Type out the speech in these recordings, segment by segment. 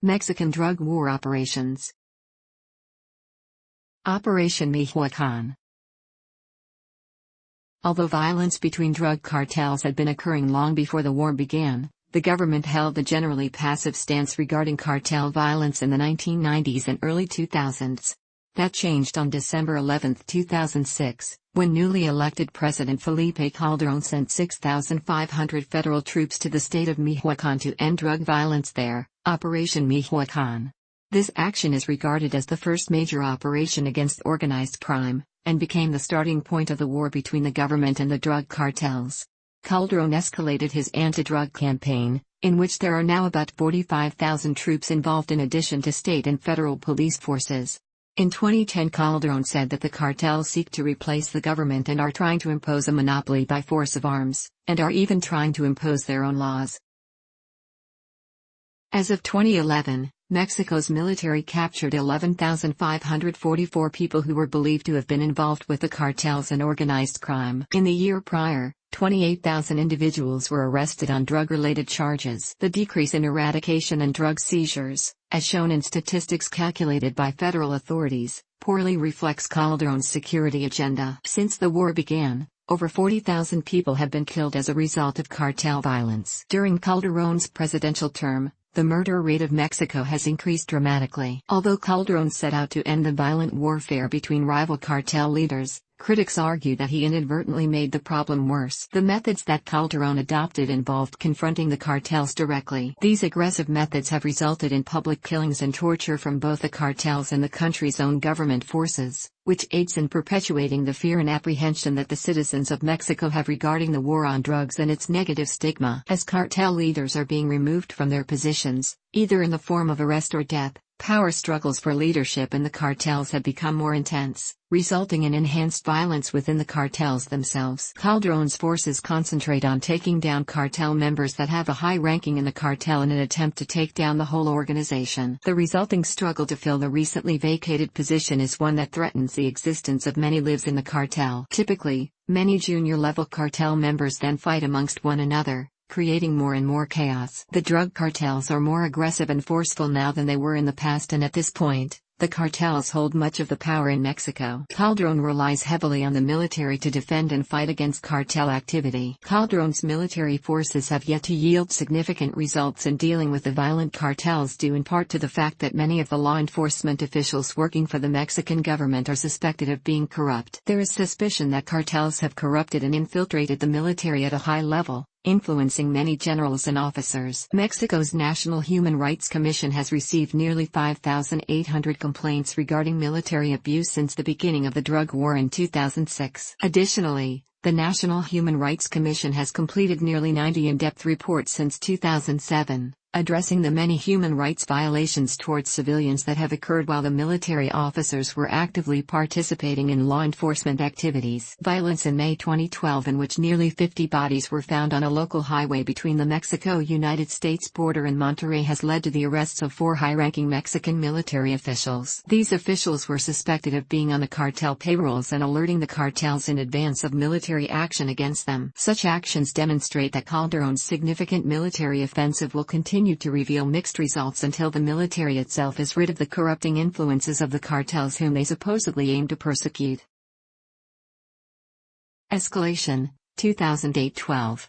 Mexican drug war operations. Operation Michoacán. Although violence between drug cartels had been occurring long before the war began, the government held a generally passive stance regarding cartel violence in the 1990s and early 2000s. That changed on December 11, 2006, when newly elected President Felipe Calderón sent 6,500 federal troops to the state of Michoacán to end drug violence there, Operation Michoacán. This action is regarded as the first major operation against organized crime, and became the starting point of the war between the government and the drug cartels. Calderón escalated his anti-drug campaign, in which there are now about 45,000 troops involved in addition to state and federal police forces. In 2010, Calderón said that the cartels seek to replace the government and are trying to impose a monopoly by force of arms, and are even trying to impose their own laws. As of 2011, Mexico's military captured 11,544 people who were believed to have been involved with the cartels and organized crime. In the year prior, 28,000 individuals were arrested on drug-related charges. The decrease in eradication and drug seizures, as shown in statistics calculated by federal authorities, poorly reflects Calderón's security agenda. Since the war began, over 40,000 people have been killed as a result of cartel violence. During Calderón's presidential term, the murder rate of Mexico has increased dramatically. Although Calderón set out to end the violent warfare between rival cartel leaders, critics argue that he inadvertently made the problem worse. The methods that Calderón adopted involved confronting the cartels directly. These aggressive methods have resulted in public killings and torture from both the cartels and the country's own government forces, which aids in perpetuating the fear and apprehension that the citizens of Mexico have regarding the war on drugs and its negative stigma. As cartel leaders are being removed from their positions, either in the form of arrest or death, power struggles for leadership in the cartels have become more intense, resulting in enhanced violence within the cartels themselves. Calderón's forces concentrate on taking down cartel members that have a high ranking in the cartel in an attempt to take down the whole organization. The resulting struggle to fill the recently vacated position is one that threatens the existence of many lives in the cartel. Typically, many junior-level cartel members then fight amongst one another, creating more and more chaos. The drug cartels are more aggressive and forceful now than they were in the past, and at this point, the cartels hold much of the power in Mexico. Calderón relies heavily on the military to defend and fight against cartel activity. Calderón's military forces have yet to yield significant results in dealing with the violent cartels, due in part to the fact that many of the law enforcement officials working for the Mexican government are suspected of being corrupt. There is suspicion that cartels have corrupted and infiltrated the military at a high level, influencing many generals and officers. Mexico's National Human Rights Commission has received nearly 5,800 complaints regarding military abuse since the beginning of the drug war in 2006. Additionally, the National Human Rights Commission has completed nearly 90 in-depth reports since 2007, addressing the many human rights violations towards civilians that have occurred while the military officers were actively participating in law enforcement activities. Violence in May 2012, in which nearly 50 bodies were found on a local highway between the Mexico-United States border and Monterrey, has led to the arrests of 4 high-ranking Mexican military officials. These officials were suspected of being on the cartel payrolls and alerting the cartels in advance of military action against them. Such actions demonstrate that Calderón's significant military offensive will continue to reveal mixed results until the military itself is rid of the corrupting influences of the cartels whom they supposedly aim to persecute. Escalation, 2008-12.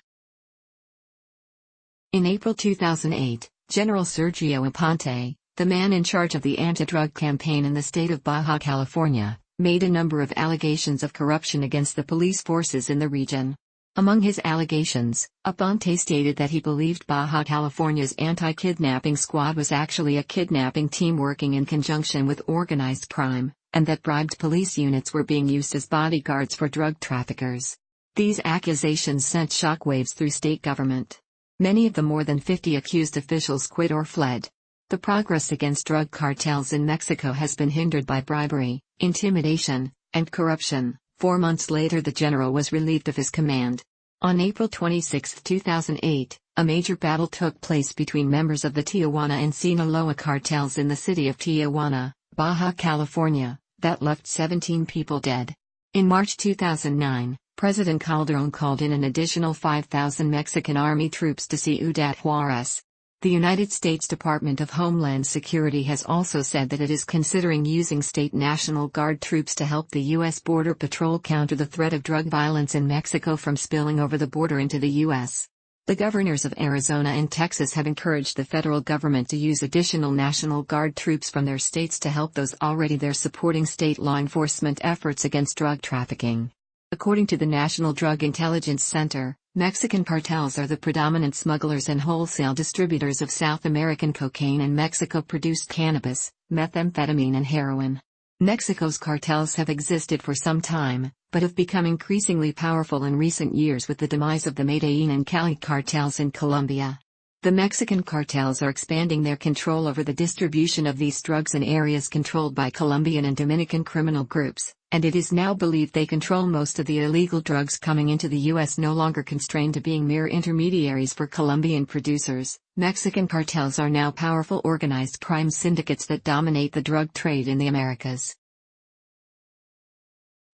In April 2008, General Sergio Aponte, the man in charge of the anti-drug campaign in the state of Baja California, made a number of allegations of corruption against the police forces in the region. Among his allegations, Aponte stated that he believed Baja California's anti-kidnapping squad was actually a kidnapping team working in conjunction with organized crime, and that bribed police units were being used as bodyguards for drug traffickers. These accusations sent shockwaves through state government. Many of the more than 50 accused officials quit or fled. The progress against drug cartels in Mexico has been hindered by bribery, intimidation, and corruption. 4 months later, the general was relieved of his command. On April 26, 2008, a major battle took place between members of the Tijuana and Sinaloa cartels in the city of Tijuana, Baja California, that left 17 people dead. In March 2009, President Calderón called in an additional 5,000 Mexican army troops to Ciudad Juárez. The United States Department of Homeland Security has also said that it is considering using state National Guard troops to help the U.S. Border Patrol counter the threat of drug violence in Mexico from spilling over the border into the U.S. The governors of Arizona and Texas have encouraged the federal government to use additional National Guard troops from their states to help those already there supporting state law enforcement efforts against drug trafficking. According to the National Drug Intelligence Center, Mexican cartels are the predominant smugglers and wholesale distributors of South American cocaine and Mexico-produced cannabis, methamphetamine and heroin. Mexico's cartels have existed for some time, but have become increasingly powerful in recent years with the demise of the Medellín and Cali cartels in Colombia. The Mexican cartels are expanding their control over the distribution of these drugs in areas controlled by Colombian and Dominican criminal groups, and it is now believed they control most of the illegal drugs coming into the U.S. no longer constrained to being mere intermediaries for Colombian producers. Mexican cartels are now powerful organized crime syndicates that dominate the drug trade in the Americas.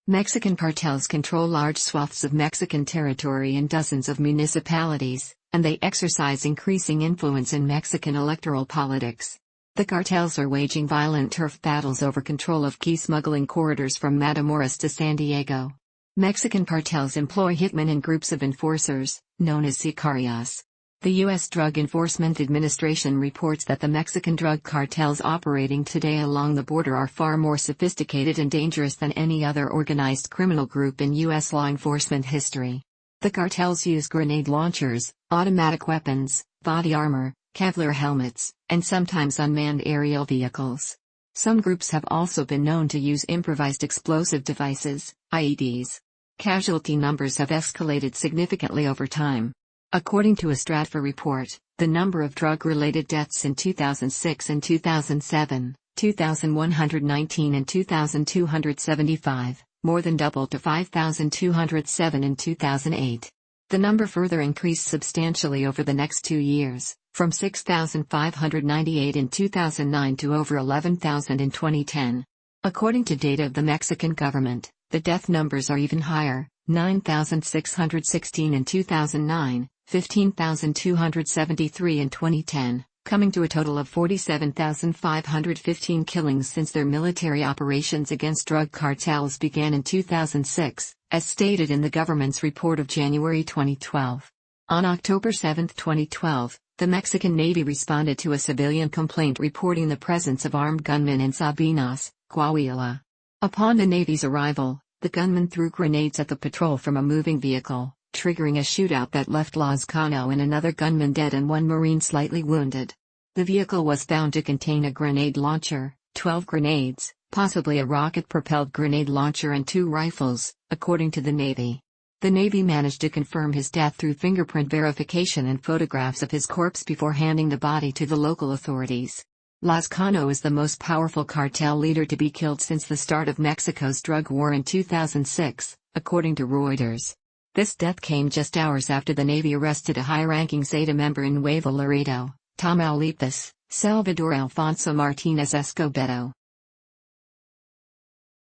Mexican cartels control large swaths of Mexican territory in dozens of municipalities, and they exercise increasing influence in Mexican electoral politics. The cartels are waging violent turf battles over control of key smuggling corridors from Matamoros to San Diego. Mexican cartels employ hitmen and groups of enforcers, known as sicarios. The U.S. Drug Enforcement Administration reports that the Mexican drug cartels operating today along the border are far more sophisticated and dangerous than any other organized criminal group in U.S. law enforcement history. The cartels use grenade launchers, automatic weapons, body armor, Kevlar helmets, and sometimes unmanned aerial vehicles. Some groups have also been known to use improvised explosive devices, IEDs. Casualty numbers have escalated significantly over time. According to a Stratfor report, the number of drug-related deaths in 2006 and 2007, 2,119 and 2,275, more than doubled to 5,207 in 2008. The number further increased substantially over the next 2 years, from 6,598 in 2009 to over 11,000 in 2010. According to data of the Mexican government, the death numbers are even higher, 9,616 in 2009, 15,273 in 2010, coming to a total of 47,515 killings since their military operations against drug cartels began in 2006, as stated in the government's report of January 2012. On October 7, 2012, the Mexican Navy responded to a civilian complaint reporting the presence of armed gunmen in Sabinas, Coahuila. Upon the Navy's arrival, the gunmen threw grenades at the patrol from a moving vehicle, triggering a shootout that left Lozcano and another gunman dead and one Marine slightly wounded. The vehicle was found to contain a grenade launcher, 12 grenades, possibly a rocket-propelled grenade launcher and 2 rifles, according to the Navy. The Navy managed to confirm his death through fingerprint verification and photographs of his corpse before handing the body to the local authorities. Lozcano is the most powerful cartel leader to be killed since the start of Mexico's drug war in 2006, according to Reuters. This death came just hours after the Navy arrested a high-ranking Zeta member in Nuevo Laredo, Tamaulipas, Salvador Alfonso Martinez Escobedo.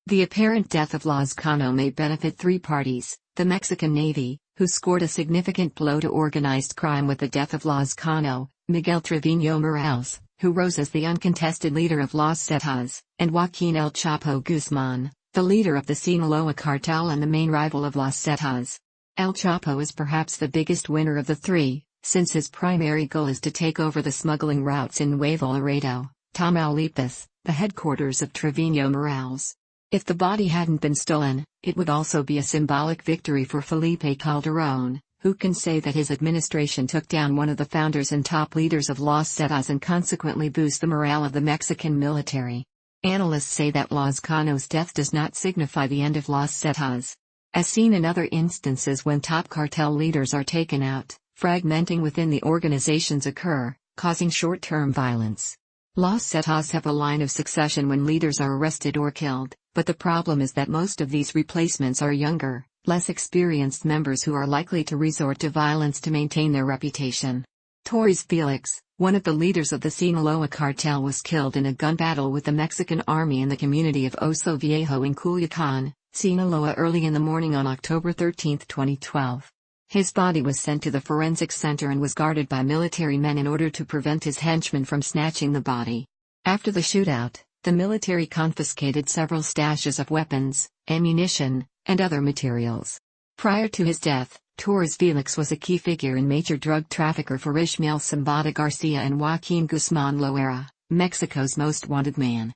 The apparent death of Lozcano may benefit 3 parties: the Mexican Navy, who scored a significant blow to organized crime with the death of Lozcano, Miguel Trevino Morales, who rose as the uncontested leader of Los Zetas, and Joaquin El Chapo Guzman, the leader of the Sinaloa cartel and the main rival of Los Zetas. El Chapo is perhaps the biggest winner of the 3, since his primary goal is to take over the smuggling routes in Nuevo Laredo, Tamaulipas, the headquarters of Trevino Morales. If the body hadn't been stolen, it would also be a symbolic victory for Felipe Calderón, who can say that his administration took down one of the founders and top leaders of Los Zetas and consequently boost the morale of the Mexican military. Analysts say that Lozcano's death does not signify the end of Los Zetas. As seen in other instances when top cartel leaders are taken out, fragmenting within the organizations occur, causing short-term violence. Los Zetas have a line of succession when leaders are arrested or killed, but the problem is that most of these replacements are younger, less experienced members who are likely to resort to violence to maintain their reputation. Torres Felix, one of the leaders of the Sinaloa cartel, was killed in a gun battle with the Mexican army in the community of Oso Viejo in Culiacán, Sinaloa early in the morning on October 13, 2012. His body was sent to the forensic center and was guarded by military men in order to prevent his henchmen from snatching the body. After the shootout, the military confiscated several stashes of weapons, ammunition, and other materials. Prior to his death, Torres Felix was a key figure and major drug trafficker for Ishmael Zambada Garcia and Joaquin Guzman Loera, Mexico's most wanted man.